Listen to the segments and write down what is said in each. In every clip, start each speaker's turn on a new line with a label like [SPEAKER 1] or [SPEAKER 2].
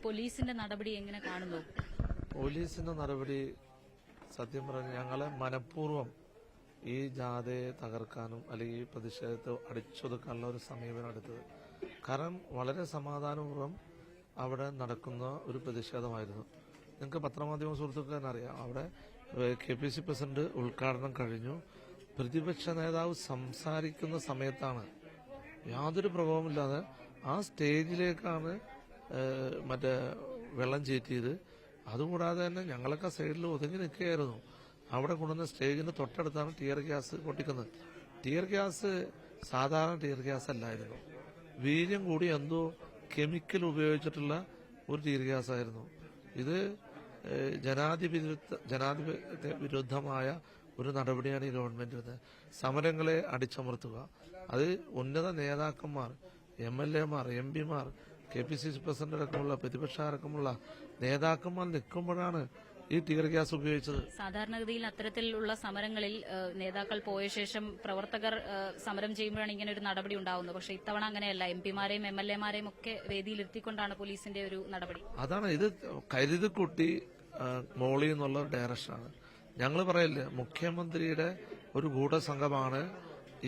[SPEAKER 1] പോലീസിന്റെ നടപടി എങ്ങനെ കാണുന്നു?
[SPEAKER 2] പോലീസിന്റെ നടപടി സത്യം പറഞ്ഞ് ഞങ്ങളെ മനഃപൂർവ്വം ഈ ജാഥയെ തകർക്കാനും അല്ലെങ്കിൽ ഈ പ്രതിഷേധത്തെ അടിച്ചൊതുക്കാനുള്ള ഒരു സമീപനം എടുത്തത്. കാരണം വളരെ സമാധാനപൂർവ്വം അവിടെ നടക്കുന്ന ഒരു പ്രതിഷേധമായിരുന്നു. നിങ്ങൾക്ക് പത്രമാധ്യമ സുഹൃത്തുക്കൾ തന്നെ അറിയാം. അവിടെ KPC പ്രസിഡന്റ് ഉദ്ഘാടനം കഴിഞ്ഞു. പ്രതിപക്ഷ നേതാവ് സംസാരിക്കുന്ന സമയത്താണ് യാതൊരു പ്രകോപനമില്ലാതെ ആ സ്റ്റേജിലേക്കാണ് മറ്റേ വെള്ളം ചേറ്റിയത്. അതുകൂടാതെ തന്നെ ഞങ്ങളൊക്കെ സൈഡിൽ ഒതുങ്ങി നിൽക്കുകയായിരുന്നു. അവിടെ കൊണ്ടുവന്ന സ്റ്റേജിന് തൊട്ടടുത്താണ് ടിയർ ഗ്യാസ് പൊട്ടിക്കുന്നത്. ടിയർ ഗ്യാസ് സാധാരണ ടിയർ ഗ്യാസ് അല്ലായിരുന്നു. വീര്യം കൂടി എന്തോ കെമിക്കൽ ഉപയോഗിച്ചിട്ടുള്ള ഒരു ടിയർ ഗ്യാസ് ആയിരുന്നു. ഇത് ജനാധിപത്യ വിരുദ്ധമായ ഒരു നടപടിയാണ് ഈ ഗവൺമെന്റ് എടുത്തത്. സമരങ്ങളെ അടിച്ചമർത്തുക, അത് ഉന്നത നേതാക്കന്മാർ, MLA Mar, MP Mar, KPCC president അടക്കമുള്ള പ്രതിപക്ഷ അടക്കമുള്ള നേതാക്കന്മാർ നിൽക്കുമ്പോഴാണ് ഈ ടിയർ ഗ്യാസ് ഉപയോഗിച്ചത്.
[SPEAKER 1] സാധാരണഗതിയിൽ അത്തരത്തിലുള്ള സമരങ്ങളിൽ നേതാക്കൾ പോയ ശേഷം പ്രവർത്തകർ സമരം ചെയ്യുമ്പോഴാണ് ഇങ്ങനെ ഒരു നടപടി ഉണ്ടാവുന്നത്. പക്ഷേ ഇത്തവണ അങ്ങനെയല്ല. MP മാരെയും MLA മാരെയും ഒക്കെ വേദിയിലെത്തിക്കൊണ്ടാണ് പോലീസിന്റെ ഒരു നടപടി.
[SPEAKER 2] അതാണ് ഇത് കരുതിക്കുട്ടി മോളി എന്നുള്ള ഡയറക്ഷനാണ്. ഞങ്ങൾ പറയില്ലേ, മുഖ്യമന്ത്രിയുടെ ഒരു ഗൂഢസംഘമാണ്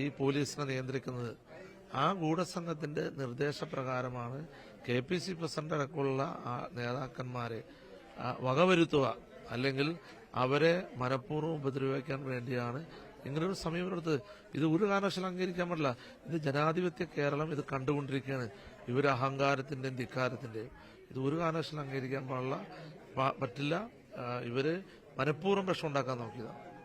[SPEAKER 2] ഈ പോലീസിനെ നിയന്ത്രിക്കുന്നത്. ആ ഗൂഢസംഘത്തിന്റെ നിർദ്ദേശപ്രകാരമാണ് KPC പ്രസിഡന്റ് അടക്കമുള്ള നേതാക്കന്മാരെ വകവരുത്തുക, അല്ലെങ്കിൽ അവരെ മനഃപൂർവ്വം ഉപദ്രവിക്കാൻ വേണ്ടിയാണ് ഇങ്ങനൊരു സമീപനമെടുത്തത്. ഇത് ഒരു കാരണവശാലും അംഗീകരിക്കാൻ പറ്റില്ല. ഇത് ജനാധിപത്യ കേരളം ഇത് കണ്ടുകൊണ്ടിരിക്കുകയാണ്. ഇവർ അഹങ്കാരത്തിന്റെയും ധിക്കാരത്തിന്റെയും ഇത് ഒരു കാരണവശാലും അംഗീകരിക്കാൻ പറ്റില്ല. ഇവര് മനഃപൂർവ്വം പ്രശ്നം ഉണ്ടാക്കാൻ നോക്കിയതാണ്.